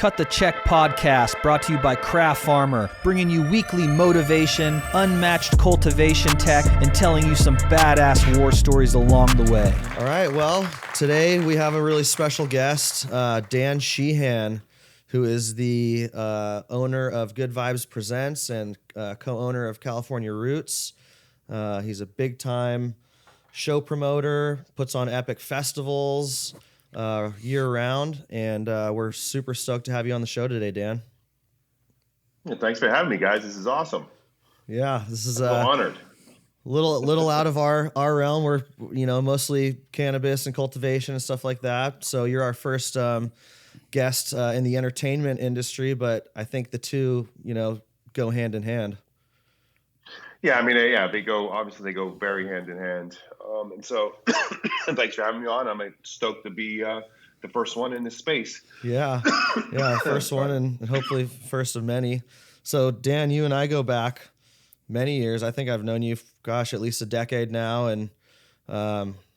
Cut the Check podcast, brought to you by Craft Farmer, bringing you weekly motivation, unmatched cultivation tech, and telling you some badass war stories along the way. All right, well, today we have a really special guest, Dan Sheehan, who is the owner of Vibez Presents and co-owner of California Roots. He's a big-time show promoter, puts on epic festivals year-round, and we're super stoked to have you on the show today, Dan. Yeah, thanks for having me, guys. This is awesome. Yeah, this is I'm honored. Little out of our realm. We're mostly cannabis and cultivation and stuff like that. So you're our first guest in the entertainment industry, but I think the two go hand in hand. Yeah, I mean, they go very hand in hand. And so thanks for having me on. I'm stoked to be the first one in this space. Yeah, first one and hopefully first of many. So Dan, you and I go back many years. I think I've known you, at least a decade now, and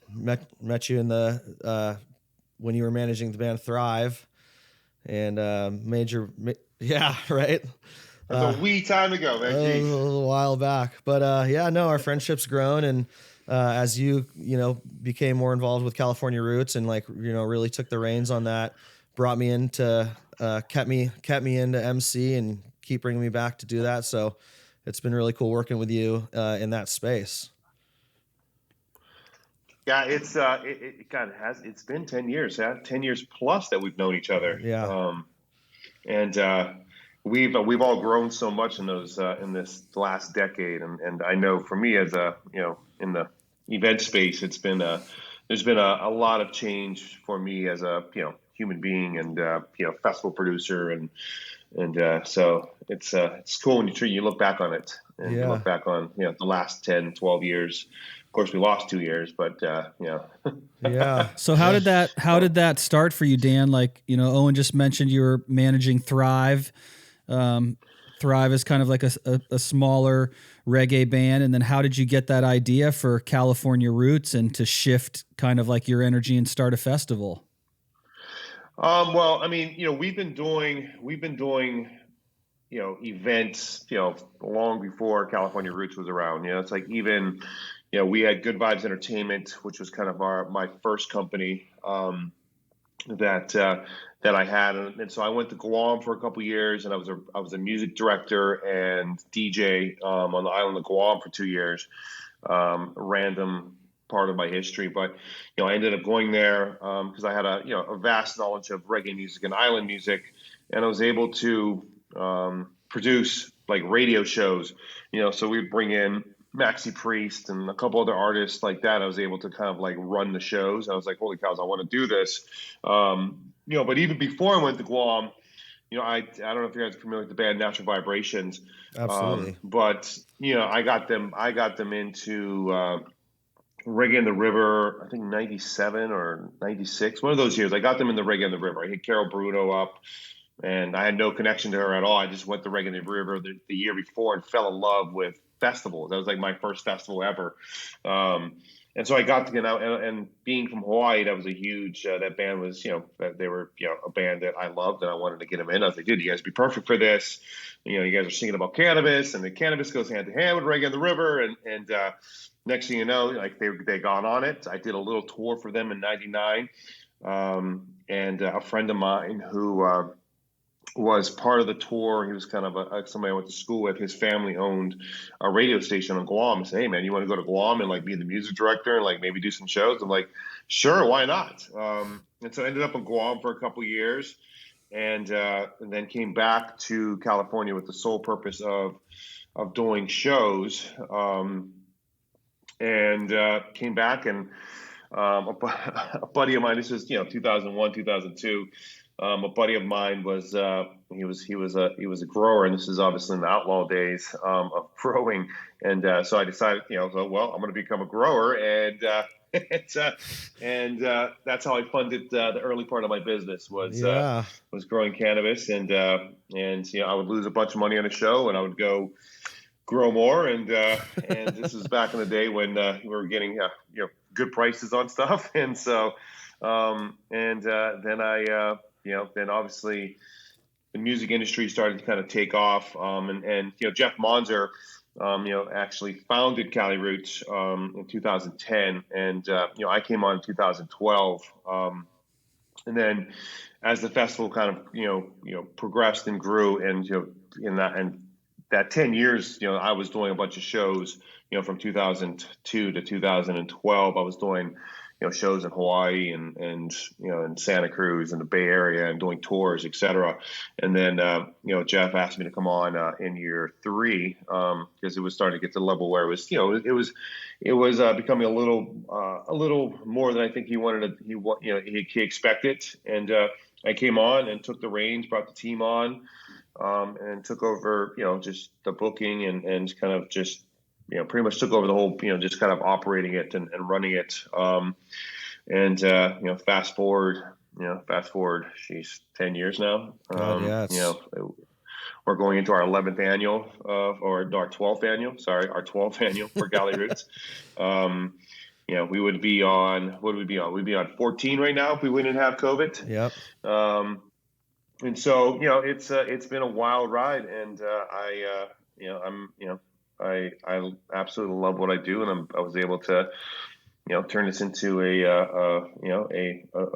met you in the when you were managing the band Thrive, and right. That's a wee time ago, man. A little while back, but our friendship's grown, and as you became more involved with California Roots and really took the reins on that, brought me into kept me into MC and keep bringing me back to do that. So it's been really cool working with you in that space. Yeah, it's been 10 years, 10 years plus that we've known each other. Yeah. We've all grown so much in this last decade, and I know for me as in the event space, there's been a lot of change for me as a human being and festival producer, and so it's cool when you look back on it and you look back on the last 10, 12 years. Of course, we lost 2 years, but Yeah. So how did that start for you, Dan? Owen just mentioned you were managing Thrive. Thrive is kind of like a smaller reggae band, and then how did you get that idea for California Roots and to shift kind of like your energy and start a festival? Well, I mean, we've been doing events long before California Roots was around. It's like even we had Good Vibez Entertainment, which was kind of my first company that I had, and so I went to Guam for a couple of years, and I was a music director and DJ on the island of Guam for 2 years. Random part of my history, but I ended up going there because I had a vast knowledge of reggae music and island music, and I was able to produce like radio shows. So we'd bring in Maxi Priest and a couple other artists like that. I was able to kind of like run the shows. I was like, holy cows, I want to do this. But even before I went to Guam, I don't know if you guys are familiar with the band Natural Vibrations. Absolutely. But I got them into Reggae in the River, I think 97 or 96, one of those years. I got them in the Reggae in the River. I hit Carol Bruno up, and I had no connection to her at all. I just went to Reggae in the River the year before and fell in love with festivals. That was like my first festival ever. And so I got to get out, and being from Hawaii, that was a huge, that band was, they were, a band that I loved, and I wanted to get them in. I was like, dude, you guys be perfect for this. You guys are singing about cannabis, and the cannabis goes hand to hand with Reggae in the River. And next thing you know, like they got on it. I did a little tour for them in 99. And a friend of mine who, was part of the tour. He was kind of somebody I went to school with. His family owned a radio station on Guam. I said, hey man, you want to go to Guam and like be the music director and like maybe do some shows? I'm like, sure, why not? And so I ended up in Guam for a couple of years, and then came back to California with the sole purpose of doing shows. And came back, and a buddy of mine, this was 2001, 2002. A buddy of mine was he was a grower, and this is obviously in the outlaw days of growing, and so I decided, I'm going to become a grower, and that's how I funded the early part of my business was growing cannabis, and I would lose a bunch of money on a show, and I would go grow more, and this is back in the day when we were getting good prices on stuff, and so then I then obviously the music industry started to kind of take off. And Jeff Monzer, actually founded Cali Roots in 2010, and I came on in 2012. And then as the festival kind of progressed and grew, and in that 10 years, I was doing a bunch of shows, from 2002 to 2012. I was doing shows in Hawaii and in Santa Cruz and the Bay Area, and doing tours, etc. And then Jeff asked me to come on in year 3 because it was starting to get to the level where it was becoming a little more than I think he expected. And I came on and took the reins, brought the team on, and took over just the booking and kind of just pretty much took over the whole just kind of operating it and running it. Fast forward, she's 10 years now. We're going into our 11th annual or our 12th annual. Sorry, our 12th annual for Cali Roots. We would be on. What would we be on? We'd be on 14 right now if we wouldn't have COVID. Yep. And so it's been a wild ride, and I absolutely love what I do, and I was able to turn this into a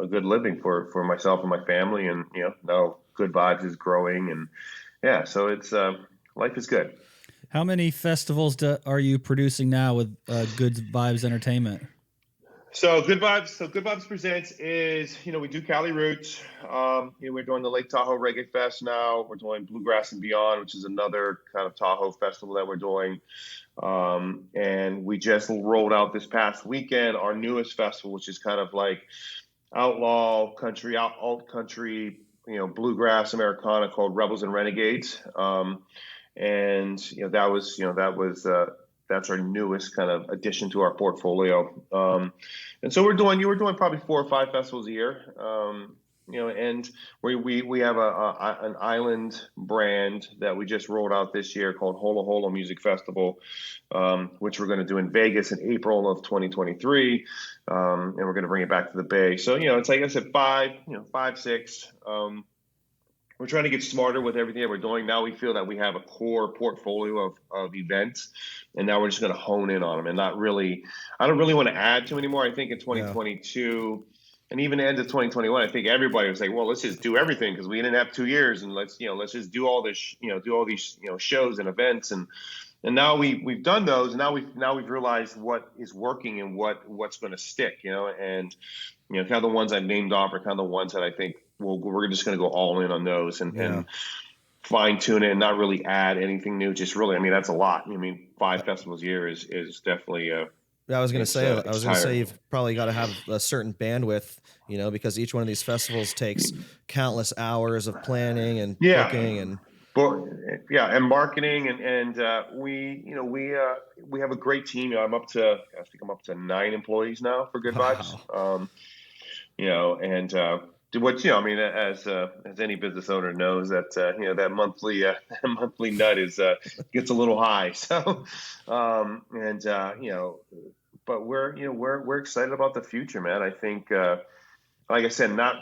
good living for myself and my family, and now Good Vibes is growing, and so it's life is good. How many festivals are you producing now with Good Vibes Entertainment? So Good Vibes Presents is, we do Cali Roots. We're doing the Lake Tahoe Reggae Fest now. We're doing Bluegrass and Beyond, which is another kind of Tahoe festival that we're doing. And we just rolled out this past weekend our newest festival, which is kind of like outlaw country, alt country, bluegrass Americana, called Rebels and Renegades. That's our newest kind of addition to our portfolio. And so we're doing probably 4 or 5 festivals a year. And we have an island brand that we just rolled out this year called Holo Holo Music Festival, which we're going to do in Vegas in April of 2023. And we're going to bring it back to the Bay. So, it's like I said, 5, 6. We're trying to get smarter with everything that we're doing. Now we feel that we have a core portfolio of events, and now we're just going to hone in on them and I don't really want to add to anymore. I think in 2022 and even the end of 2021, I think everybody was like, well, let's just do everything because we didn't have 2 years, and let's just do all this, do all these, shows and events. And now we've done those, and now we've realized what is working and what's going to stick, and kind of the ones I've named off are kind of the ones that I think, well, we're just going to go all in on those and fine tune it and not really add anything new. Just really, that's a lot. 5 festivals a year is definitely. I was going to say you've probably got to have a certain bandwidth, because each one of these festivals takes countless hours of planning and booking and. And marketing and we have a great team. I think I'm up to 9 employees now for Good Vibes. As any business owner knows that that monthly nut gets a little high. So but we're excited about the future, man. I think like I said, not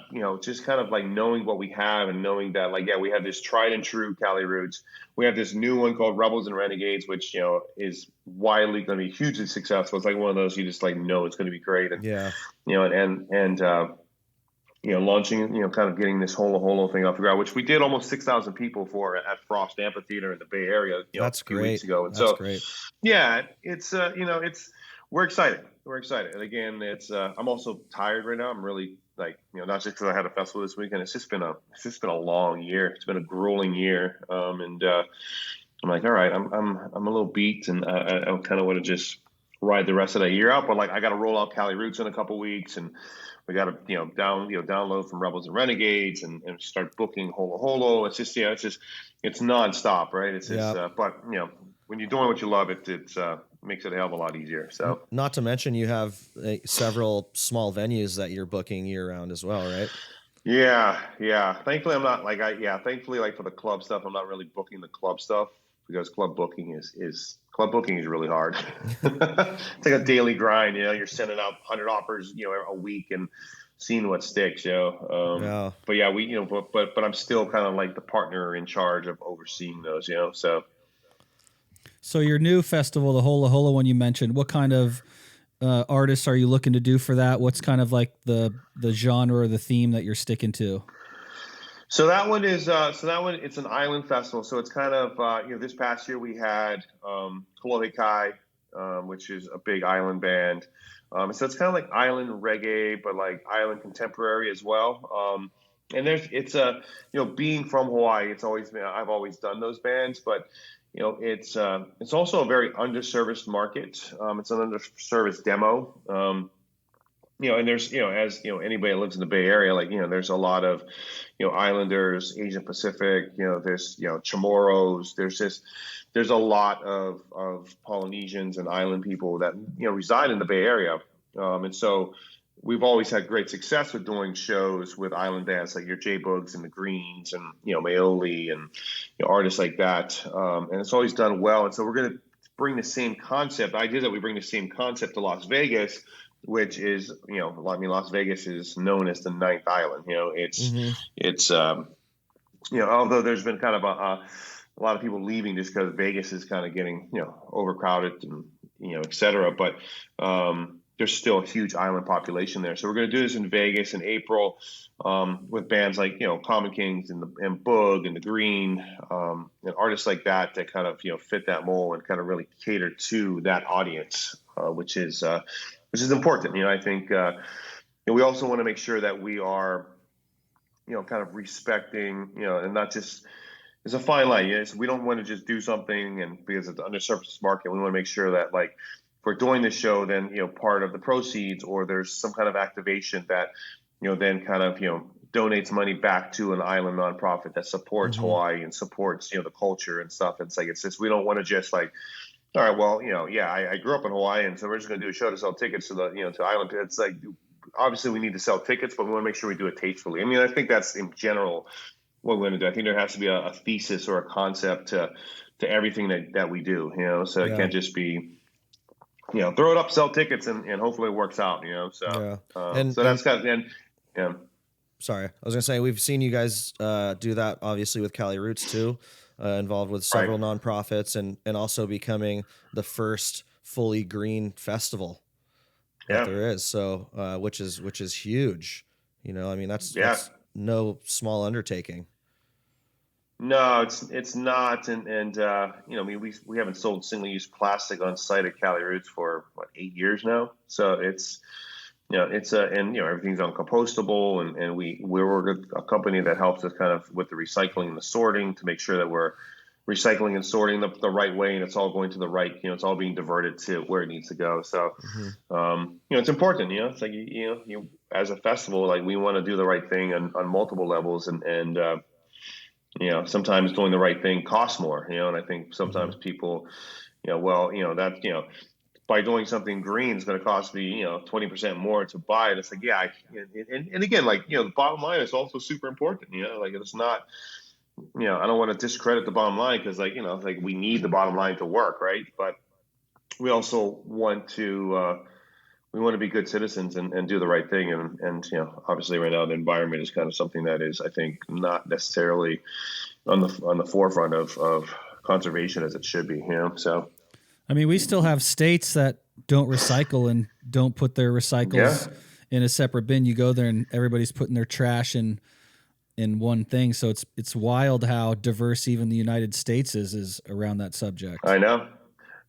just kind of like knowing what we have and knowing that we have this tried and true Cali Roots. We have this new one called Rebels and Renegades, which is widely going to be hugely successful. It's like one of those you just know it's going to be great, and launching, kind of getting this Holo Holo thing off the ground, which we did almost 6,000 people for at Frost Amphitheater in the Bay Area. That's a few great. Weeks ago. And That's great. Yeah, it's we're excited. We're excited. And again, I'm also tired right now. I'm really not just because I had a festival this weekend. It's just been a long year. It's been a grueling year. And I'm like, all right, I'm a little beat, and I kind of want to just ride the rest of that year out. But I got to roll out Cali Roots in a couple weeks, and we got to download from Rebels and Renegades and start booking Holo Holo. It's just it's nonstop, right? It's just but when you're doing what you love, it makes it a hell of a lot easier. So not to mention you have several small venues that you're booking year round as well, right? Yeah. Thankfully, I'm not thankfully for the club stuff, I'm not really booking the club stuff because club booking is really hard. It's like a daily grind. You're sending out 100 offers, a week, and seeing what sticks, you know. Yeah. But yeah, we, you know, but I'm still kind of like the partner in charge of overseeing those, you know. So your new festival, the Hola Hola one you mentioned, what kind of artists are you looking to do for that? What's kind of like the genre or the theme that you're sticking to? So that one is it's an island festival. So it's kind of you know, this past year we had Kai, which is a big island band. So it's kind of like island reggae, but like island contemporary as well. And it's a, you know, being from Hawaii, it's always been, I've always done those bands, but you know, it's also a very underserviced market. It's an underserviced demo. You know, and there's, you know, as you know, anybody that lives in the Bay Area, like, you know, there's a lot of, you know, Islanders, Asian Pacific, you know, there's, you know, Chamorros, there's a lot of Polynesians and island people that, you know, reside in the Bay Area. And so we've always had great success with doing shows with island bands like your J Boogs and the Greens and, you know, Maoli and, you know, artists like that. And it's always done well. And so we're going to bring the same concept. The idea that we bring the same concept to Las Vegas, which is, you know, I mean, Las Vegas is known as the ninth island. You know, it's you know, although there's been kind of a lot of people leaving just because Vegas is kind of getting, you know, overcrowded and, you know, et cetera. But there's still a huge island population there. So we're going to do this in Vegas in April with bands like, you know, Common Kings and Boog and the Green and artists like that kind of, you know, fit that mold and kind of really cater to that audience, which is important. You know, I think you know, we also want to make sure that we are, you know, kind of respecting, you know, and not just, it's a fine line. Yes, we don't want to just do something and because it's an underserviced market, we want to make sure that, like, if we're doing this show, then, you know, part of the proceeds or there's some kind of activation that, you know, then kind of, you know, donates money back to an island nonprofit that supports Hawaii and supports, you know, the culture and stuff. It's like, it's just, we don't want to just like, all right, well, you know, yeah, I grew up in Hawaii, and so we're just going to do a show to sell tickets to the, you know, to island. It's like, obviously we need to sell tickets, but we want to make sure we do it tastefully. I mean, I think that's in general what we're going to do. I think there has to be a thesis or a concept to everything that we do, you know, so it can't just be, you know, throw it up, sell tickets, and hopefully it works out, you know, so, so that's kind of, yeah. Sorry, I was gonna say we've seen you guys do that obviously with Cali Roots too, involved with several nonprofits and also becoming the first fully green festival that there is. So which is huge. You know, I mean that's no small undertaking. No, it's not, and you know, I mean, we haven't sold single use plastic on site at Cali Roots for what, 8 years now. So it's, you know, it's and you know, everything's uncompostable, and we're a company that helps us kind of with the recycling and the sorting to make sure that we're recycling and sorting the right way, and it's all going to the right, you know, it's all being diverted to where it needs to go. So, you know, it's important, you know, it's like, you know, you as a festival, like we want to do the right thing on multiple levels, and you know, sometimes doing the right thing costs more, you know, and I think sometimes people, you know, well, you know, that, you know, by doing something green is going to cost me, you know, 20% more to buy it. It's like, yeah, and again, like, you know, the bottom line is also super important, you know, like it's not, you know, I don't want to discredit the bottom line because, like, you know, like we need the bottom line to work, right? But we also want to be good citizens and do the right thing, and you know, obviously right now the environment is kind of something that is, I think, not necessarily on the forefront of conservation as it should be, you know. So I mean, we still have states that don't recycle and don't put their recycles in a separate bin. You go there and everybody's putting their trash in one thing. So it's wild how diverse even the United States is around that subject. I know.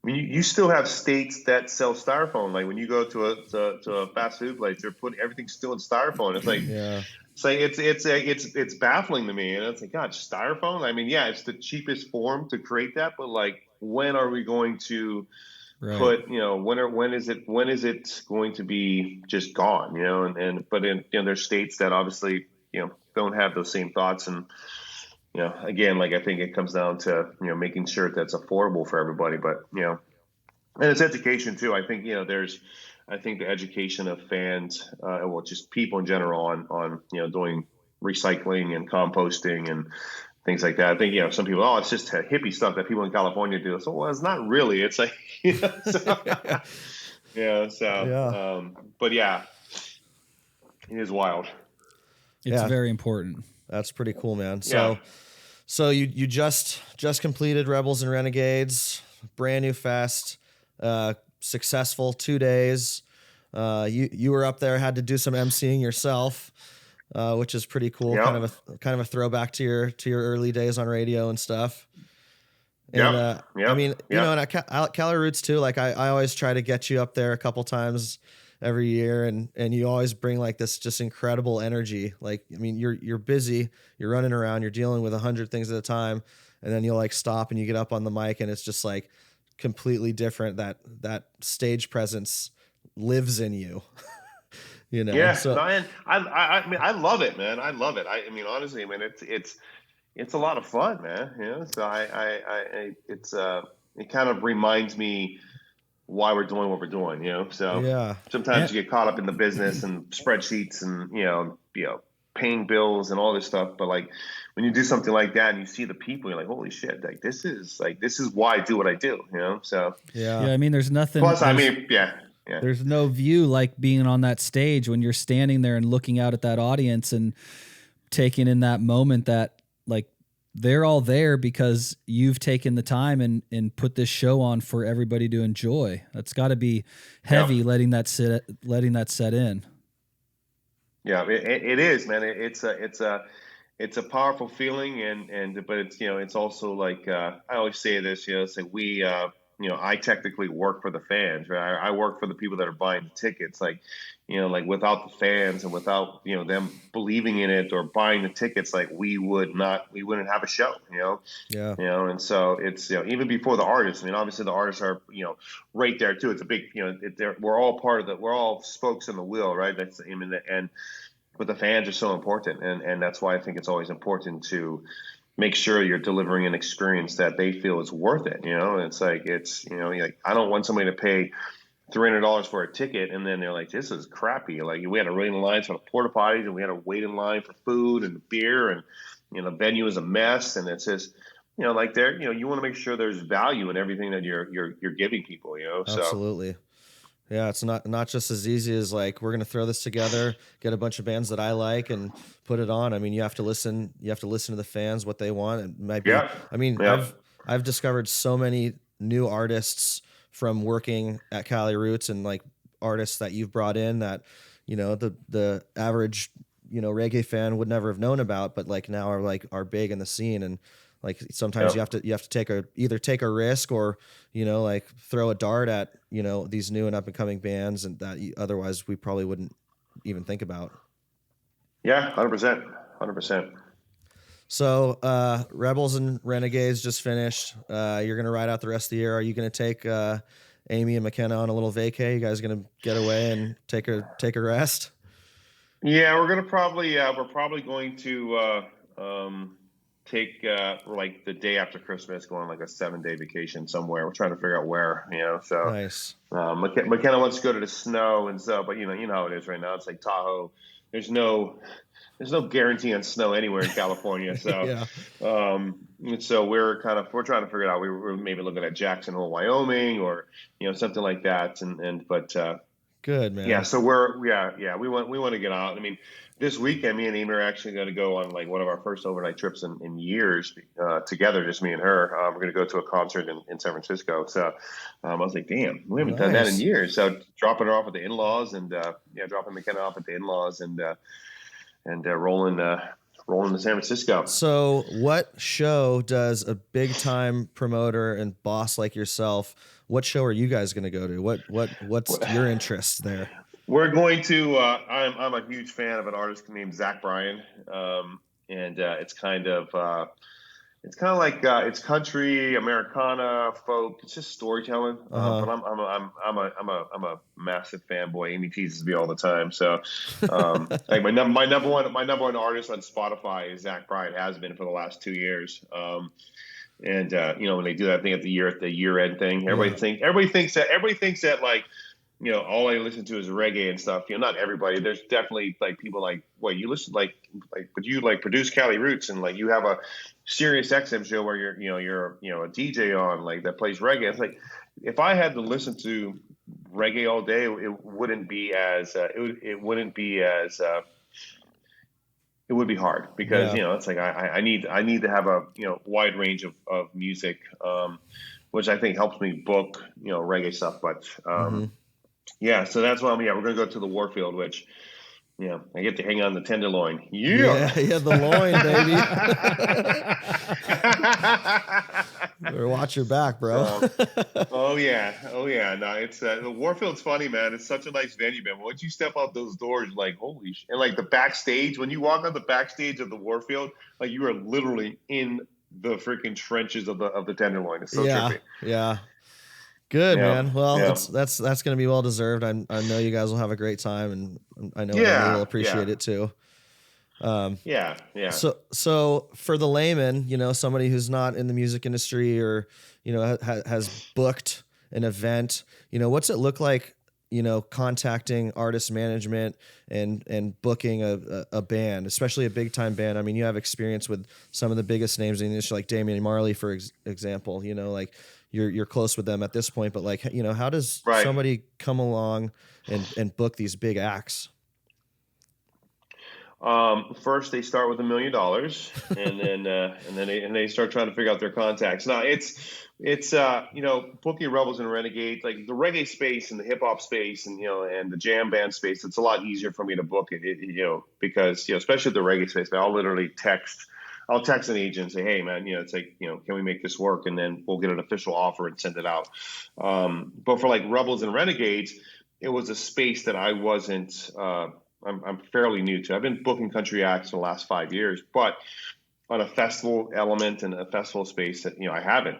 I mean, you still have states that sell styrofoam. Like when you go to a fast food place, they're putting everything still in styrofoam. It's like, it's baffling to me. And it's like, God, styrofoam. I mean, yeah, it's the cheapest form to create that, but like, when are we going to put, you know, when is it going to be just gone? You know, but in, you know, there's states that obviously, you know, don't have those same thoughts, and you know, again, like I think it comes down to, you know, making sure that's affordable for everybody. But, you know, and it's education too. I think, you know, I think the education of fans, well, just people in general on, you know, doing recycling and composting and things like that. I think, you know, some people, oh, it's just hippie stuff that people in California do. So, well, it's not really. It's like, you know, so, but yeah. It is wild. It's very important. That's pretty cool, man. Yeah. So you just completed Rebels and Renegades, brand new fest, successful 2 days. You were up there, had to do some emceeing yourself, which is pretty cool. Yep. Kind of a throwback to your early days on radio and stuff. And Yep. I mean, Yep. you know, and at Cali Roots too. Like I always try to get you up there a couple times every year, and you always bring like this just incredible energy. Like, I mean, you're busy, you're running around, you're dealing with 100 things at a time, and then you'll like stop and you get up on the mic, and it's just like completely different. That stage presence lives in you. You know. Yeah. So I mean, I love it, man. I love it. I mean, honestly, I mean, it's a lot of fun, man. You know, so it kind of reminds me why we're doing what we're doing, you know? So yeah. sometimes you get caught up in the business and spreadsheets and, you know, paying bills and all this stuff. But like when you do something like that and you see the people, you're like, holy shit, like this is why I do what I do, you know? So yeah. I mean, there's nothing. Plus, I mean, yeah. There's no view like being on that stage when you're standing there and looking out at that audience and taking in that moment that like they're all there because you've taken the time and put this show on for everybody to enjoy. That's got to be heavy, letting that set in. Yeah, it is, man. It's a powerful feeling, but it's, you know, it's also like I always say this, you know, it's like you know, I technically work for the fans, right? I work for the people that are buying the tickets. Like, you know, like without the fans and without, you know, them believing in it or buying the tickets, like we wouldn't have a show, you know? Yeah. You know, and so it's, you know, even before the artists, I mean, obviously the artists are, you know, right there too. It's a big, you know, we're all we're all spokes in the wheel, right? That's, I mean, but the fans are so important. And that's why I think it's always important to make sure you're delivering an experience that they feel is worth it. You know, it's like, you know, like, I don't want somebody to pay $300 for a ticket and then they're like, this is crappy. Like, we had to wait in lines for the porta potties and we had to wait in line for food and beer, and, you know, the venue is a mess. And it's just, you know, like you know, you want to make sure there's value in everything that you're giving people, you know? Absolutely. Yeah, it's not just as easy as like, we're going to throw this together, get a bunch of bands that I like and put it on. I mean, you have to listen to the fans, what they want. It might be, I mean, I've discovered so many new artists from working at Cali Roots, and like artists that you've brought in that, you know, the average, you know, reggae fan would never have known about, but like now are big in the scene. And like sometimes you have to either take a risk or, you know, like throw a dart at, you know, these new and up and coming bands, and that otherwise we probably wouldn't even think about. Yeah, 100%. So Rebels and Renegades just finished. You're gonna ride out the rest of the year. Are you gonna take Amy and McKenna on a little vacay? You guys gonna get away and take a rest? Yeah, we're probably going to take like the day after Christmas, go on like a 7-day vacation somewhere. We're trying to figure out where, you know. So nice. McKenna wants to go to the snow, and so, but you know how it is right now. It's like Tahoe. There's no guarantee on snow anywhere in California. So, so we're trying to figure it out. We're maybe looking at Jackson Hole, Wyoming, or, you know, something like that. But good, man. Yeah. So we want to get out. I mean, this weekend, me and Amy are actually going to go on like one of our first overnight trips in years together, just me and her. We're going to go to a concert in San Francisco. So I was like, damn, we haven't done that in years. So dropping her off at the in-laws and dropping McKenna off at the in-laws and rolling to San Francisco. So what show does a big time promoter and boss like yourself, what show are you guys going to go to? What's your interest there? We're going to. I'm a huge fan of an artist named Zach Bryan, and it's kind of like it's country, Americana, folk. It's just storytelling. But I'm a massive fanboy. Amy teases me all the time. So, like my number one artist on Spotify is Zach Bryan. Has been for the last 2 years. And you know, when they do that thing at the year end thing, everybody thinks that like, you know, all I listen to is reggae and stuff. You know, not everybody. There's definitely like people like, wait, you listen but you like produce Cali Roots and like you have a Sirius XM show where you're a DJ on like that plays reggae. It's like, if I had to listen to reggae all day, it wouldn't be as it wouldn't be as it would be hard because Yeah. it's like I need to have a wide range of music, which I think helps me book reggae stuff. But yeah, so that's why we're gonna go to the Warfield, which I get to hang on the tenderloin. Yeah, the loin, baby. Better watch your back, bro. Oh yeah. No, it's the Warfield's funny, man. It's such a nice venue, man. Once you step out those doors, you're like, holy shit. And like the backstage, when you walk on the backstage of the Warfield, like you are literally in the freaking trenches of the Tenderloin. It's so trippy. Yeah. Good, man. Well, that's going to be well deserved. I know you guys will have a great time, and I know they will appreciate it too. Yeah. So for the layman, somebody who's not in the music industry or has booked an event, what's it look like, contacting artist management and booking a band, especially a big time band? I mean, you have experience with some of the biggest names in the industry, like Damian Marley, for example. Like you're close with them at this point, but like how does somebody come along and book these big acts? First they start with $1 million, and then they start trying to figure out their contacts. Now it's booking Rebels and Renegades, like the reggae space and the hip hop space and and the jam band space. It's a lot easier for me to book it, because especially the reggae space, I'll literally text an agent and say, hey man, it's like, can we make this work? And then we'll get an official offer and send it out. But for like Rebels and Renegades, it was a space that I wasn't, I'm fairly new to. I've been booking country acts for the last 5 years, but on a festival element and a festival space that, I haven't,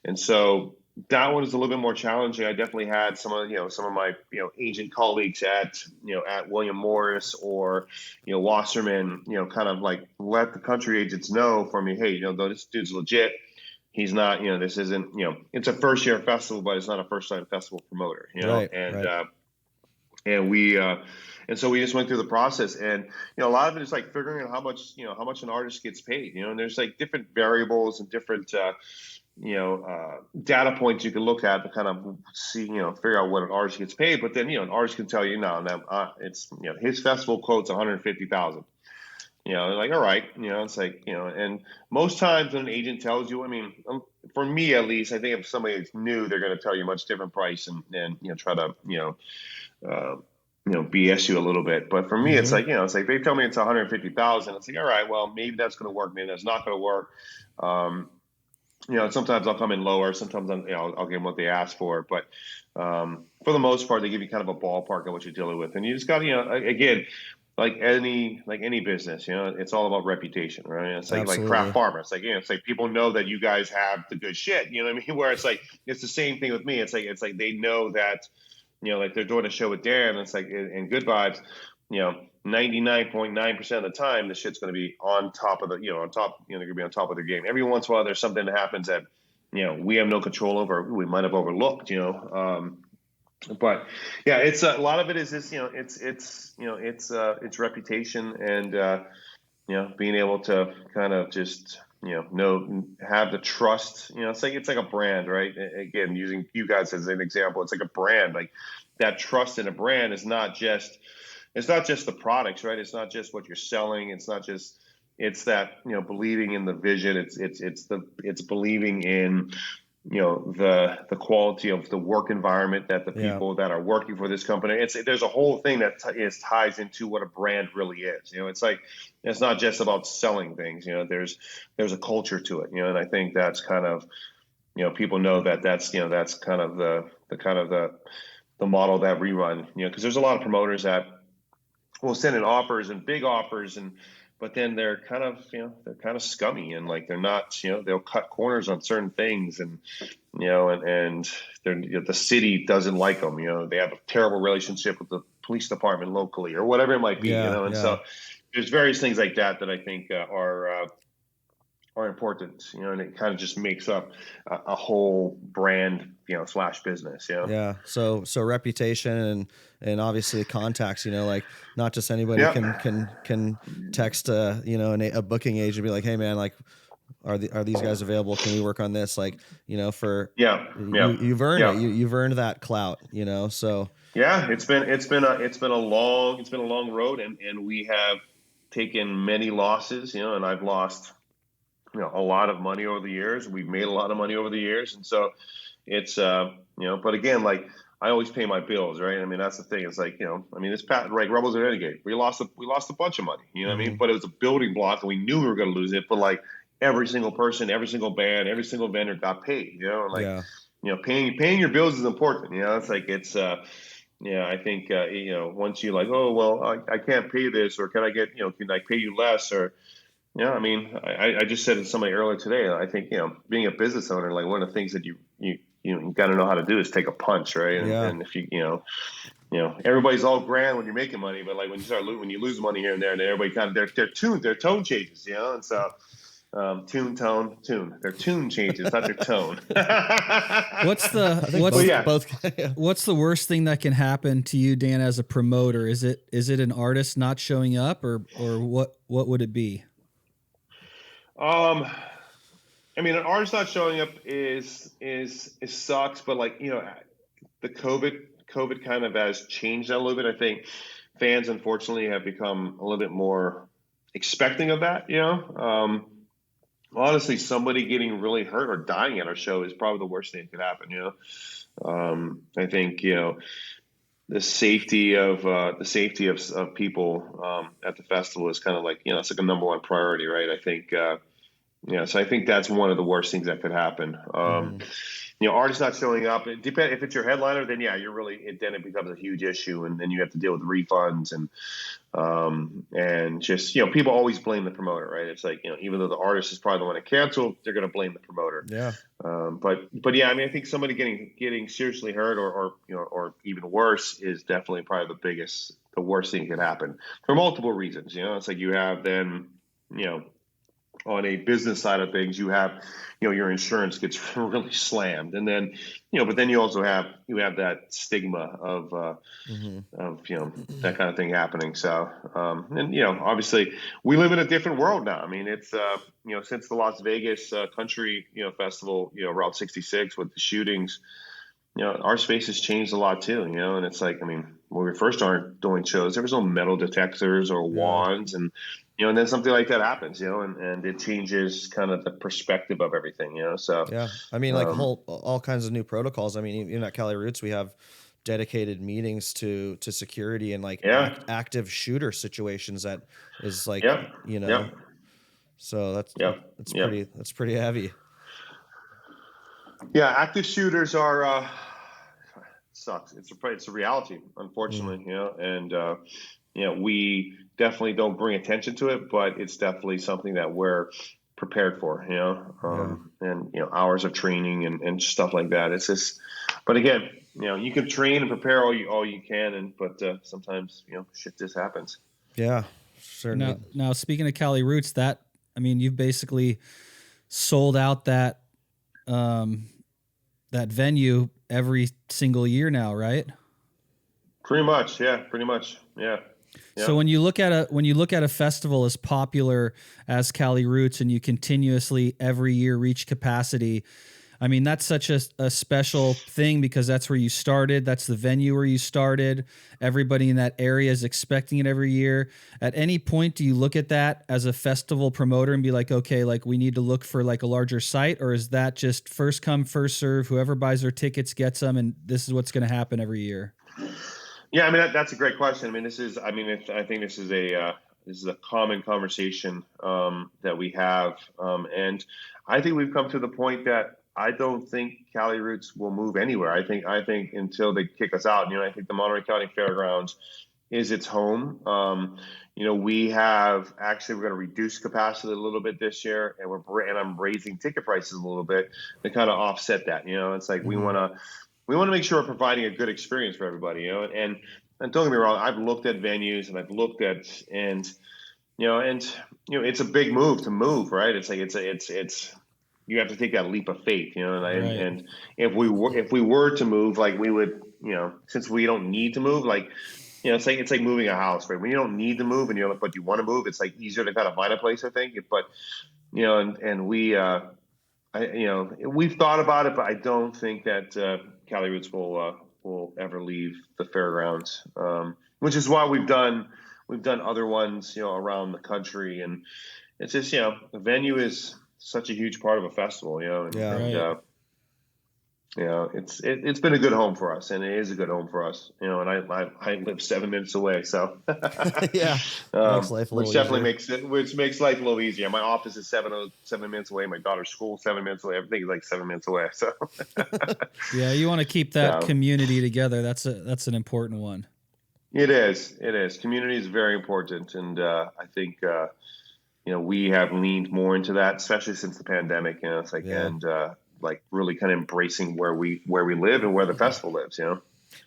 and so that one is a little bit more challenging. I definitely had some of my, agent colleagues at William Morris or, Wasserman, kind of like let the country agents know for me, hey, though this dude's legit, he's not, this isn't, it's a first year festival, but it's not a first time festival promoter, and we, and so we just went through the process, and a lot of it is like figuring out how much an artist gets paid, and there's like different variables and different data points you can look at to kind of see, figure out what an artist gets paid. But then an artist can tell you, no, it's his festival quote's 150,000. Like, all right, it's like, and most times when an agent tells you, I mean, for me at least, I think if somebody's new, they're going to tell you a much different price and try to BS you a little bit. But for me, it's like, it's like they tell me it's 150,000. It's like, all right, well, maybe that's going to work. Maybe that's not going to work. Sometimes I'll come in lower. Sometimes I'll give them what they ask for. But for the most part, they give you kind of a ballpark of what you're dealing with. And you just got, again, like any business, it's all about reputation, right? It's like Craft Farmer. It's like, it's like people know that you guys have the good shit. You know what I mean? Where it's like, it's the same thing with me. It's like they know that, like they're doing a show with Dan. It's like in Good Vibes, 99.9% of the time, the shit's going to be on top of the, they're going to be on top of their game. Every once in a while, there's something that happens that, we have no control over, we might have overlooked, but yeah, it's a lot of it is this, it's reputation and, being able to kind of just, have the trust, it's like a brand, right? Again, using you guys as an example, it's like a brand. Like that trust in a brand is not just the products, right? It's not just what you're selling. It's not just, it's that, believing in the vision. It's believing in, the quality of the work environment that the people that are working for this company. There's a whole thing that ties into what a brand really is. It's like, it's not just about selling things. There's a culture to it. And I think that's kind of, people know that's kind of the model that we run. Because there's a lot of promoters that will send in offers and big offers but then they're kind of scummy and like they're not, they'll cut corners on certain things and the city doesn't like them. They have a terrible relationship with the police department locally or whatever it might be. So there's various things like that I think are important. And it kind of just makes up a whole brand, / business. Yeah. So reputation and obviously contacts. Like not just anybody can text a booking agent and be like, hey man, like are these guys available? Can we work on this? Like, for Yeah, yeah, you've earned it. yeah. You've earned that clout, so Yeah, it's been a long road, and we have taken many losses, and I've lost, a lot of money over the years. We've made a lot of money over the years, and so it's but again, like I always pay my bills, right? I mean, that's the thing. It's like, this pat right, Rebels and Renegade, we lost a bunch of money, you know what I mean? mhm. But it was a building block, and we knew we were going to lose it. But like every single person, every single band, every single vendor got paid, and like Yeah, paying your bills is important. It's like yeah, I think once you like, oh well, I can't pay this, or can I get, can I pay you less, or I mean, I just said to somebody earlier today. I think being a business owner, like one of the things that you got to know how to do is take a punch, right? yeah, And if everybody's all grand when you're making money, but like when you lose money here and there, and everybody kind of their tone changes, and so tune, their tune changes, not their tone. What's the I think what's both yeah. both. Yeah. what's the worst thing that can happen to you, Dan, as a promoter? Is it an artist not showing up, or what would it be? Um, I mean, an artist not showing up is sucks, but like the COVID kind of has changed that a little bit. I think fans unfortunately have become a little bit more expecting of that. Honestly, somebody getting really hurt or dying at our show is probably the worst thing that could happen. I think the safety of people at the festival is kind of like it's like a number one priority, right? I think. So I think that's one of the worst things that could happen. Hmm. Artists not showing up. It depends if it's your headliner, then yeah, then it becomes a huge issue, and then you have to deal with refunds and just people always blame the promoter, right? It's like even though the artist is probably the one that canceled, they're going to blame the promoter. Yeah. But yeah, I mean, I think somebody getting seriously hurt or even worse is definitely probably the worst thing that could happen for multiple reasons. It's like you have then on a business side of things, you have, your insurance gets really slammed, and then, but then you also have that stigma of Hmm. that kind of thing happening. So, and obviously, we live in a different world now. I mean, it's since the Las Vegas Country Festival, Route 66 with the shootings, our space has changed a lot too. And it's like, I mean, when we first started doing shows, there was no metal detectors or Yeah. wands, and then something like that happens, and it changes kind of the perspective of everything, so Yeah. I mean, like um, all kinds of new protocols. I mean, even at Cali Roots, we have dedicated meetings to security and like yeah, active shooter situations that is like, yeah, yeah, so yeah, yeah, that's pretty heavy. yeah. Active shooters are sucks. It's a reality, Mm. unfortunately, and we definitely don't bring attention to it, but it's definitely something that we're prepared for, Yeah. and hours of training and stuff like that. It's just, but again, you can train and prepare all you can, but sometimes shit just happens. Yeah. Certainly. Now speaking of Cali Roots, you've basically sold out um, that venue every single year now, right? Pretty much, yeah. Pretty much, yeah. So Yeah. when you look at a festival as popular as Cali Roots, and you continuously every year reach capacity, I mean, that's such a special thing, because that's where you started. That's the venue where you started. Everybody in that area is expecting it every year. At any point, do you look at that as a festival promoter and be like, okay, like we need to look for like a larger site? Or is that just first come, first serve, whoever buys their tickets gets them, and this is what's going to happen every year? Yeah, I mean that's a great question. I mean, I think this is a common conversation that we have, and I think we've come to the point that I don't think Cali Roots will move anywhere. I think until they kick us out. I think the Monterey County Fairgrounds is its home. We're going to reduce capacity a little bit this year, and I'm raising ticket prices a little bit to kind of offset that. It's like Hmm. we want to make sure we're providing a good experience for everybody, and don't get me wrong, I've looked at venues and I've looked at, it's a big move to move, right? It's like, it's, you have to take that leap of faith, Right. and if we were to move, like we would, since we don't need to move, like, it's like moving a house, right? When you don't need to move but you want to move, it's like easier to kind of find a place, I think. But and we've thought about it, but I don't think that Cali Roots will ever leave the fairgrounds, which is why we've done other ones, around the country, and it's just, the venue is such a huge part of a festival, and, Yeah. it's been a good home for us, and it is a good home for us, and I live 7 minutes away, so Yeah. Makes life a little which makes life a little easier. My office is 7 minutes away. My daughter's school 7 minutes away. Everything is like 7 minutes away. So Yeah, you want to keep that So- community together. That's an important one. It is. Community is very important, and I think we have leaned more into that, especially since the pandemic. It's like Yeah. and like really kind of embracing where we live and where the festival lives.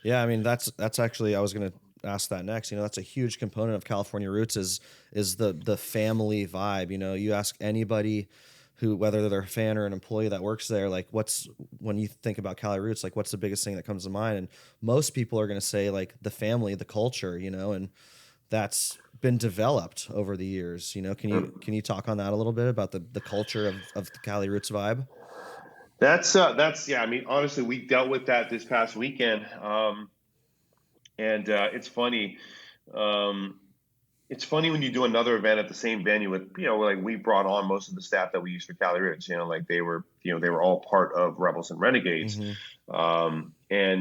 Yeah, I mean that's actually, I was going to ask that next. That's a huge component of California Roots is the family vibe. You ask anybody who, whether they're a fan or an employee that works there, like when you think about Cali Roots, like what's the biggest thing that comes to mind? And most people are going to say like the family, the culture, and that's been developed over the years. Can you talk on that a little bit about the culture of the Cali Roots vibe? That's yeah. I mean, honestly, we dealt with that this past weekend, and it's funny. It's funny when you do another event at the same venue with, like we brought on most of the staff that we used for Cali Roots, like they were all part of Rebels and Renegades. And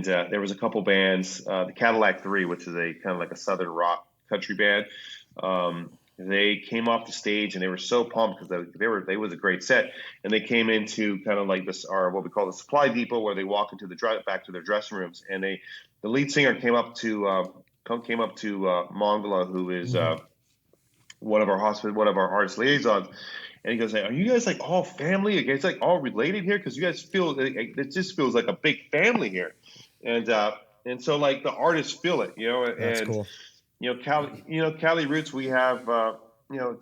there was a couple bands, the Cadillac 3, which is a kind of like a Southern rock country band. They came off the stage and they were so pumped because they was a great set. And they came into kind of like this, or what we call the supply depot, where they walk into back to their dressing rooms. And the lead singer came up to Mongala, who is one of our artist liaisons, and he goes, "Are you guys like all family? It's like all related here, because you guys feel it just feels like a big family here." And so like the artists feel it, That's and cool. Cali Roots, we have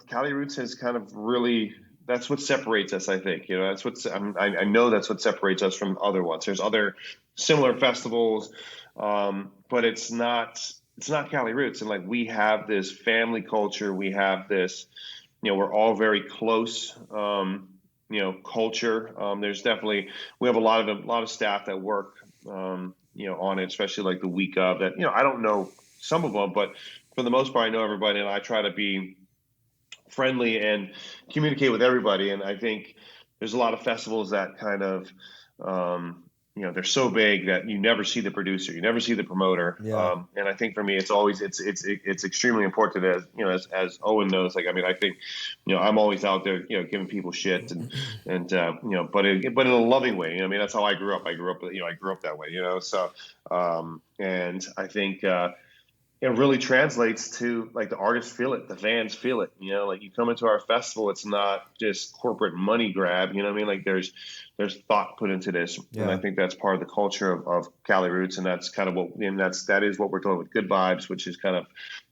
Cali Roots has kind of really, that's what separates us, I think. That's I know that's what separates us from other ones. There's other similar festivals, but it's not Cali Roots. And like we have this family culture, we have this, we're all very close, culture. There's definitely, we have a lot of staff that work on it, especially like the week of that. I don't know some of them, but for the most part, I know everybody, and I try to be friendly and communicate with everybody. And I think there's a lot of festivals that kind of, they're so big that you never see the producer, you never see the promoter. Yeah. And I think for me, it's always, it's extremely important, as Owen knows. Like, I mean, I think, I'm always out there, giving people shit and but in a loving way. I mean, that's how I grew up. I grew up that way, so, and I think, it really translates to like the artists feel it, the fans feel it. Like you come into our festival, it's not just corporate money grab. You know what I mean? Like there's thought put into this, and I think that's part of the culture of Cali Roots, and that's kind of that is what we're doing with Good Vibes, which is kind of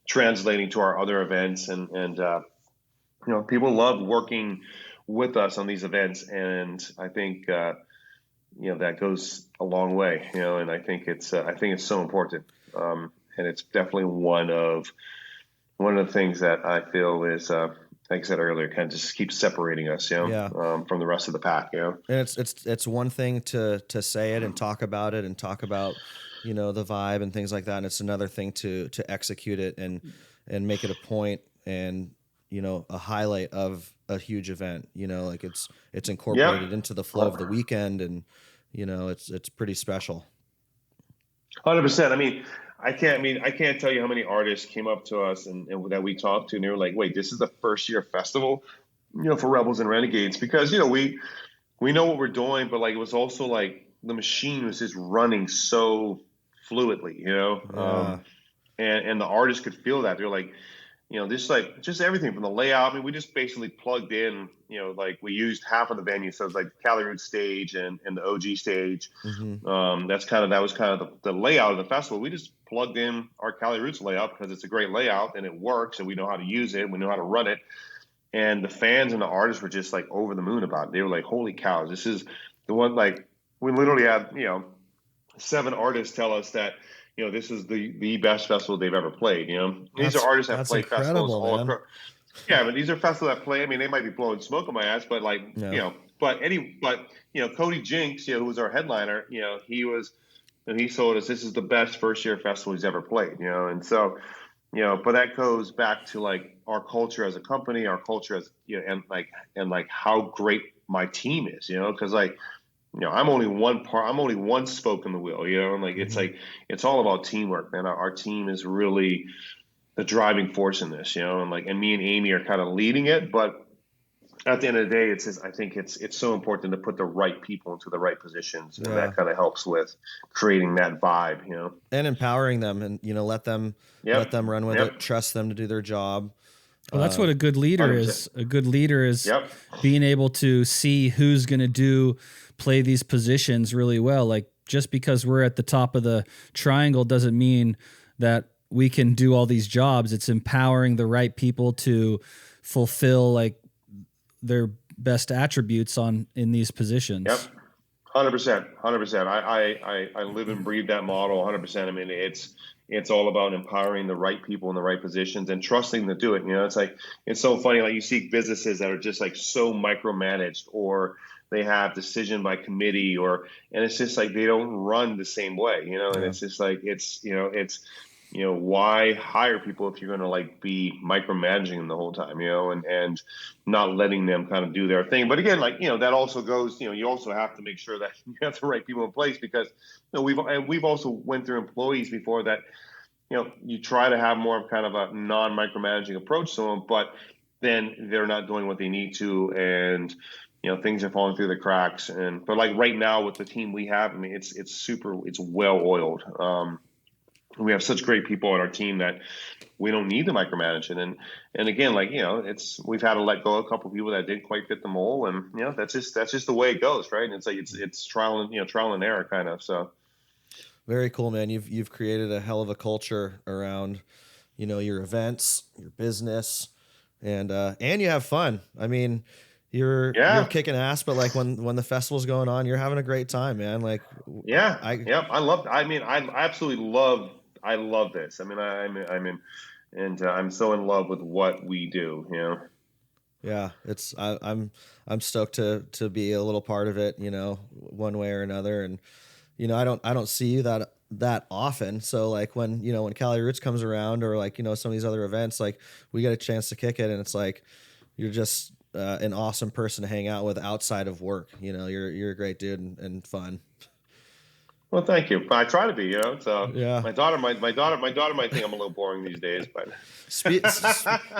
translating to our other events, and people love working with us on these events, and I think that goes a long way. And I think it's so important. And it's definitely one of the things that I feel is, like I said earlier, kind of just keeps separating us, from the rest of the pack, And it's one thing to say it and talk about it and talk about, the vibe and things like that. And it's another thing to execute it and make it a point and, a highlight of a huge event, like it's incorporated into the flow of the weekend, and, it's pretty special. 100%. I mean, I can't tell you how many artists came up to us and that we talked to, and they were like, "Wait, this is the first year festival, for Rebels and Renegades," because we know what we're doing, but like it was also like the machine was just running so fluidly, and the artists could feel that. They're like, just everything from the layout. I mean, we just basically plugged in, like we used half of the venue. So it's like the Cali Roots stage and the OG stage. That was kind of the layout of the festival. We just plugged in our Cali Roots layout because it's a great layout and it works and we know how to use it. We know how to run it. And the fans and the artists were just like over the moon about it. They were like, "Holy cow, this is the one." Like we literally had, 7 artists tell us that, this is the best festival they've ever played. These are artists that play festivals all across. Yeah, but these are festivals that play. I mean, they might be blowing smoke on my ass, but like, Yeah. Cody Jinks, who was our headliner, and he told us this is the best first year festival he's ever played, and so, but that goes back to like our culture as a company, our culture as, and like how great my team is, because like, I'm only one spoke in the wheel, and like, it's Mm-hmm. like, it's all about teamwork, man. Our team is really the driving force in this, and me and Amy are kind of leading it, but at the end of the day, I think it's so important to put the right people into the right positions, and Yeah. that kind of helps with creating that vibe. And empowering them, and let them run with it, Yep. trust them to do their job. Well, that's what a good leader 100%. is. A good leader is Yep. being able to see who's going to play these positions really well. Like, just because we're at the top of the triangle doesn't mean that we can do all these jobs. It's empowering the right people to fulfill like their best attributes in these positions. Yep. 100%. 100%. I live and breathe that model 100%. I mean, it's all about empowering the right people in the right positions and trusting to do it. It's like, it's so funny. Like, you see businesses that are just like so micromanaged, or they have decision by committee, and it's just like, they don't run the same way, and Yeah. it's just like, why hire people if you're going to like be micromanaging them the whole time, and not letting them kind of do their thing. But again, like, that also goes, you also have to make sure that you have the right people in place, because, we've also went through employees before that, you try to have more of kind of a non-micromanaging approach to them, but then they're not doing what they need to, and things are falling through the cracks. But like right now with the team we have, I mean, it's well oiled. We have such great people on our team that we don't need to micromanage it. And again, like, we've had to let go of a couple of people that didn't quite fit the mold, and that's just the way it goes, right? And it's like, it's trial and error kind of. So Very cool, man. You've created a hell of a culture around, your events, your business, and you have fun. I mean, you're yeah, kicking ass, but like when the festival's going on, you're having a great time, man. Like, yeah, I yeah. I absolutely I love this. I mean, I'm in, and I'm so in love with what we do. yeah, I'm stoked to be a little part of it, one way or another. And I don't see you that often. So like when Cali Roots comes around, or like some of these other events, like we get a chance to kick it, and it's like you're just an awesome person to hang out with outside of work. You're a great dude, and fun. Well, thank you. I try to be, So Yeah. my daughter might think I'm a little boring these days, but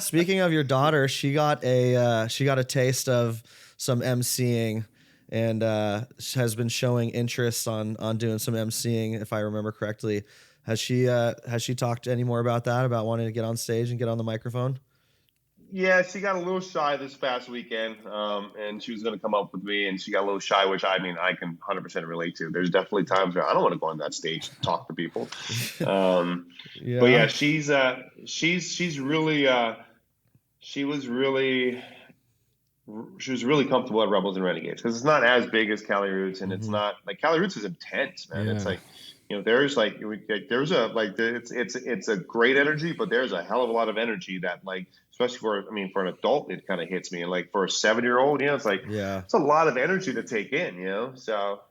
Speaking of your daughter, she got a taste of some emceeing, and has been showing interest on doing some emceeing, if I remember correctly. Has she talked any more about that, about wanting to get on stage and get on the microphone? yeah, she got a little shy this past weekend, and she was going to come up with me, and she got a little shy, which I mean I can 100% relate to. There's definitely times where I don't want to go on that stage to talk to people, but Yeah. yeah, she's really she was really she was really comfortable at Rebels and Renegades, because it's not as big as Cali Roots, and it's Hmm. not like Cali Roots is intense, man. It's Yeah. like, there's like, there's a like it's a great energy, but there's a hell of a lot of energy that, like, especially for an adult, it kind of hits me, and like for a 7-year-old, it's like, Yeah. it's a lot of energy to take in, so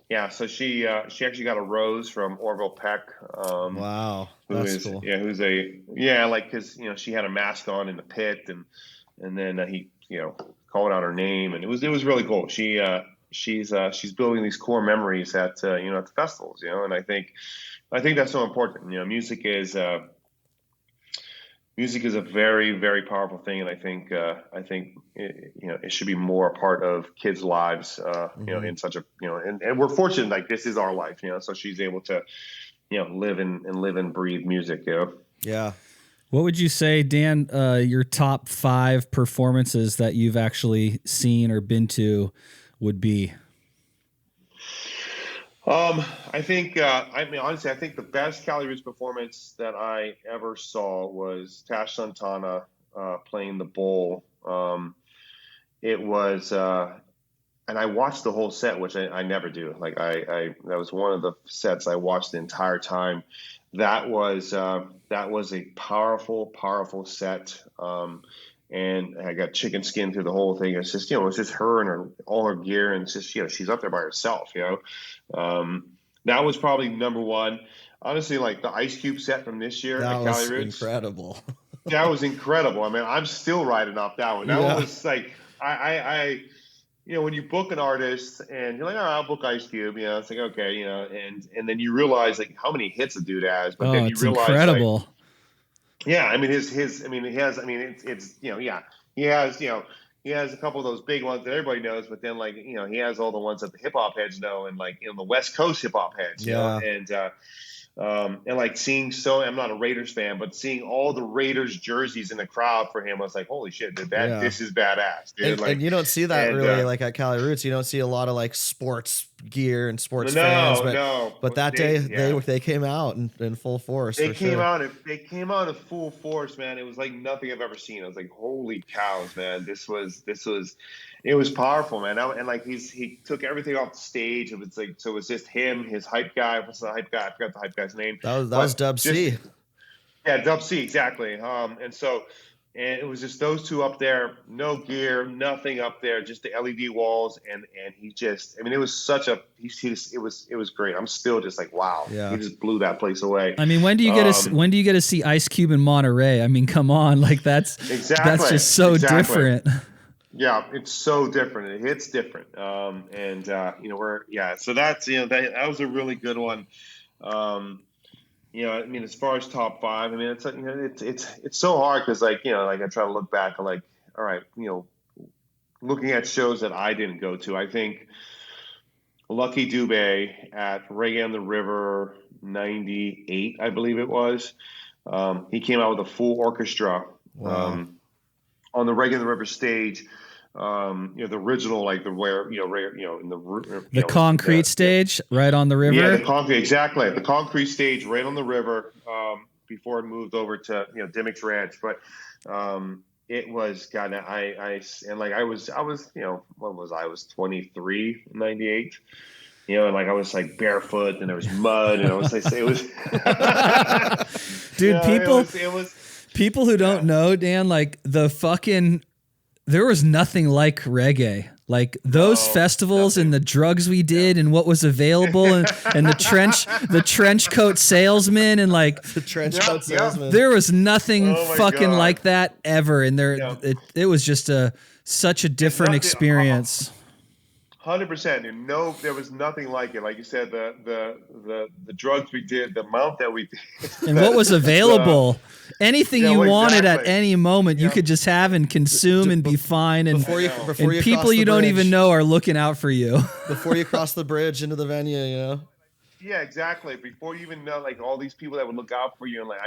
yeah, so she actually got a rose from Orville Peck, Wow. who That's is cool. who's a yeah, like, because she had a mask on in the pit, and then he called out her name, and it was really cool. She's building these core memories at at the festivals, and I think that's so important. Music is a very, very powerful thing, and I think it should be more a part of kids' lives, Hmm. in such a and we're fortunate, like, this is our life, so she's able to live and breathe music, Yeah. What would you say, Dan, your top 5 performances that you've actually seen or been to would be? I think, honestly, I think the best Cali Roots performance that I ever saw was Tash Santana playing the bowl. It was, and I watched the whole set, which I never do. Like that was one of the sets I watched the entire time. That was a powerful, powerful set. And I got chicken skin through the whole thing. It's just, it's just her and all her gear, and it's just, she's up there by herself, that was probably number one. Honestly, like the Ice Cube set from this year at Cali Roots. Incredible. That was incredible. I mean, I'm still riding off that one. That one was like, I when you book an artist and you're like, oh, I'll book Ice Cube, it's like, okay, and then you realize like how many hits a dude has, but then you realize incredible. Like, yeah, I mean it's he has a couple of those big ones that everybody knows, but then like, he has all the ones that the hip hop heads know, and like, the West Coast hip hop heads, and like seeing, I'm not a Raiders fan, but seeing all the Raiders jerseys in the crowd for him, I was like, holy shit, dude, this is badass, dude. And you don't see that really like at Cali Roots. You don't see a lot of like sports gear and sports fans, but that day they came out in full force. They came out in full force, man. It was like nothing I've ever seen. I was like, holy cows, man, it was powerful, man. And like he took everything off the stage. It was like, so it was just him, his hype guy. What's the hype guy? I forgot the hype guy's name. That was Dub C. Yeah, Dub C, exactly. And it was just those two up there, no gear, nothing up there, just the LED walls, and he just, I mean, it was it was great. I'm still just like, wow, he just blew that place away. I mean, when do you get to see Ice Cube in Monterey? I mean, come on, like that's just so different. Yeah, it's so different. It hits different. So that's, that was a really good one. I mean, as far as top five, I mean, it's so hard because like, like I try to look back and like, all right, looking at shows that I didn't go to, I think Lucky Dubé at Reggae on the River 98, I believe it was. He came out with a full orchestra. Wow. On the Reggae on the River stage, the original, like in the concrete stage right on the river. Yeah, the concrete stage right on the river, before it moved over to Dimmick's Ranch. But it was God. I was what was I was 23 in 98. And like I was like barefoot and there was mud and it was dude, people who don't know, Dan, like there was nothing like reggae. Like those festivals and the drugs we did and what was available and the trench coat salesman and like the trench coat salesman. There was nothing fucking like that ever. And it was just such a different experience. 100%. No, there was nothing like it. Like you said, the drugs we did, the amount that we did, and what was available. Anything you wanted at any moment, you could just have and consume and be fine. And before you people you don't even know are looking out for you before you cross the bridge into the venue. Yeah, exactly. Before you even know, like all these people that would look out for you, and like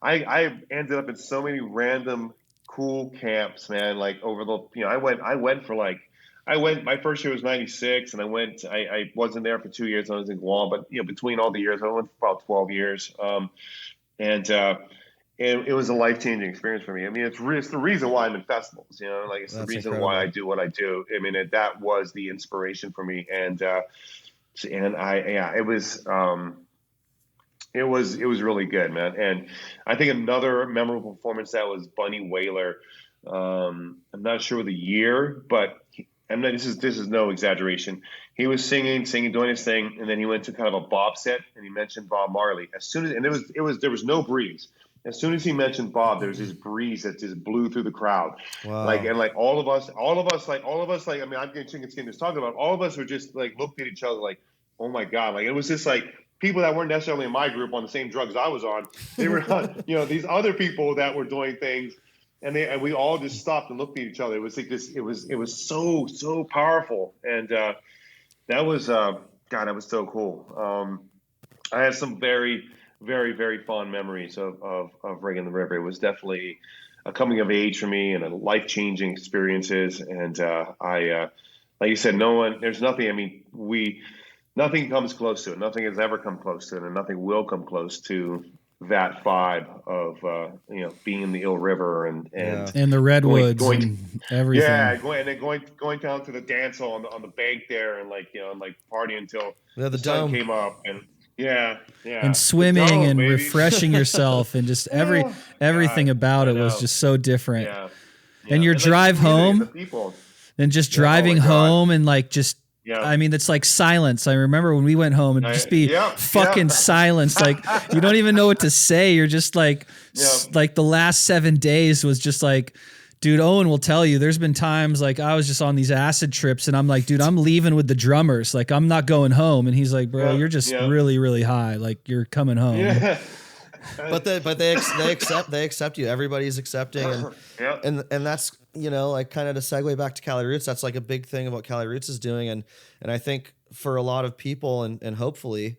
I ended up in so many random cool camps, man. Like over the, my first year was 96 and I wasn't there for 2 years. I was in Guam, but between all the years, I went for about 12 years. And it was a life-changing experience for me. I mean, it's the reason why I'm in festivals, like it's the reason why I do what I do. I mean, that was the inspiration for me. And it was really good, man. And I think another memorable performance that was Bunny Wailer. I'm not sure the year, but this is no exaggeration. He was singing, doing his thing, and then he went to kind of a Bob set, and he mentioned Bob Marley. There was no breeze. As soon as he mentioned Bob, there was this breeze that just blew through the crowd. Wow. All of us, I mean, I'm getting chicken skin just talking about. All of us were just like looked at each other like, oh my God, like it was just like people that weren't necessarily in my group on the same drugs I was on. They were on, these other people that were doing things. And we all just stopped and looked at each other. It was like this. It was so powerful, and that was that was so cool. I have some very, very, very fond memories of Reggae on the River. It was definitely a coming of age for me and a life changing experiences. And like you said, there's nothing. I mean, nothing comes close to it. Nothing has ever come close to it, and nothing will come close to that vibe of being in the Ill River and and the redwoods and everything. Yeah, going down to the dance hall on the bank there and partying until the sun came up and and swimming and refreshing yourself and just everything about it was just so different. Yeah. And your drive home, the people. and just driving home and I mean, it's like silence. I remember when we went home and just be fucking silence. Like you don't even know what to say. You're just like the last 7 days was just like, dude, Owen will tell you there's been times like I was just on these acid trips and I'm like, dude, I'm leaving with the drummers. Like I'm not going home. And he's like, bro, you're just really, really high. Like you're coming home. Yeah. But they accept you. Everybody's accepting and that's, like kind of to segue back to Cali Roots. That's like a big thing of what Cali Roots is doing. And I think for a lot of people and hopefully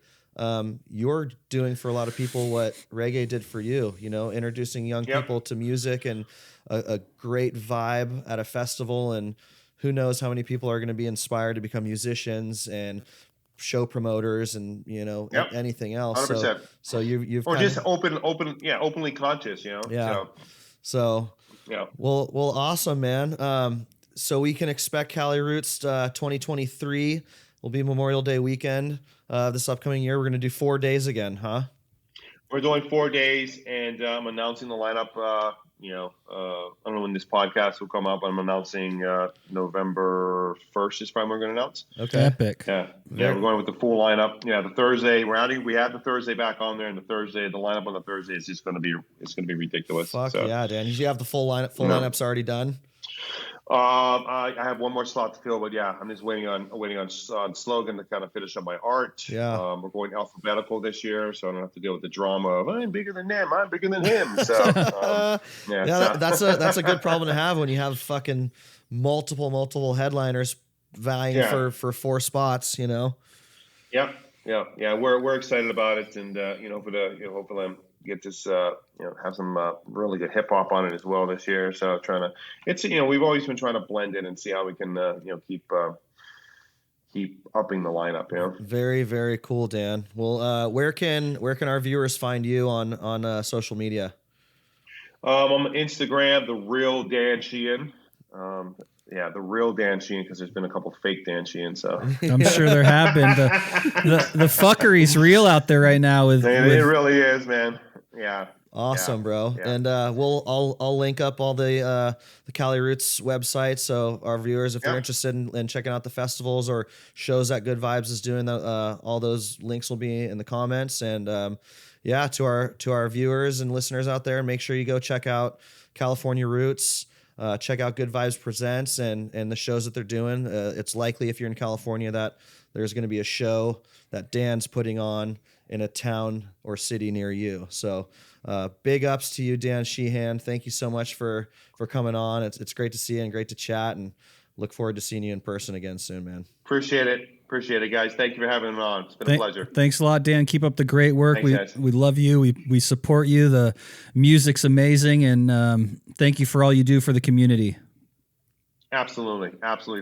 you're doing for a lot of people what reggae did for you, introducing young people to music and a great vibe at a festival. And who knows how many people are going to be inspired to become musicians and show promoters and anything else. 100%. So you've or just openly conscious, So well, awesome, man. So we can expect Cali Roots 2023 will be Memorial Day weekend this upcoming year. We're going to do 4 days again, huh? We're doing 4 days, and I'm announcing the lineup. I don't know when this podcast will come up. I'm announcing November 1st is probably when we're going to announce. Okay. Epic. Yeah, we're going with the full lineup. Yeah, the Thursday we have the Thursday back on there, and the lineup on the Thursday is just going to be ridiculous. Fuck yeah, Dan! Did you have the full lineup? Lineup's already done. I have one more slot to fill, but I'm just waiting on Slogan to kind of finish up my art. Yeah, we're going alphabetical this year, so I don't have to deal with the drama of I'm bigger than them, I'm bigger than him. So that's a good problem to have when you have fucking multiple headliners vying for 4 spots. Yeah. We're excited about it, and hopefully I'm get this have some really good hip hop on it as well this year. So we've always been trying to blend it and see how we can keep upping the lineup. Very, very cool, Dan. Well, where can our viewers find you on social media? I'm on Instagram, the real Dan Sheehan. The real Dan Sheehan, because there's been a couple fake Dan Sheehan. So I'm sure there have been. The fuckery's real out there right now. It really is, man. Yeah. Awesome, bro. Yeah. And I'll link up all the Cali Roots website, so our viewers, if they're interested in checking out the festivals or shows that Good Vibes is doing, all those links will be in the comments. And to our viewers and listeners out there, make sure you go check out California Roots. Check out Good Vibez Presents and the shows that they're doing. It's likely if you're in California that there's going to be a show that Dan's putting on in a town or city near you. So big ups to you, Dan Sheehan. Thank you so much for coming on. It's great to see you and great to chat, and look forward to seeing you in person again soon, man. Appreciate it, guys. Thank you for having me on. It's been a pleasure. Thanks a lot, Dan. Keep up the great work. Thanks, we love you. We support you. The music's amazing, and thank you for all you do for the community. Absolutely.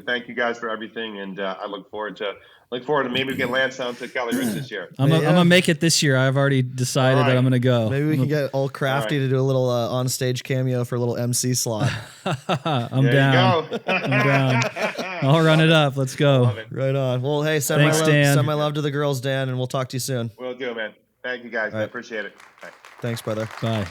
Thank you guys for everything, and I look forward to maybe we can Lance down to Cali Roots this year. I'm gonna make it this year. I've already decided that I'm gonna go. Maybe we can get all crafty to do a little on stage cameo for a little MC slot. I'm down. I'll run it up. Let's go. Right on. Well, hey, send my love to the girls, Dan, and we'll talk to you soon. Will do, man. Thank you, guys. I appreciate it. Bye. Thanks, brother. Bye.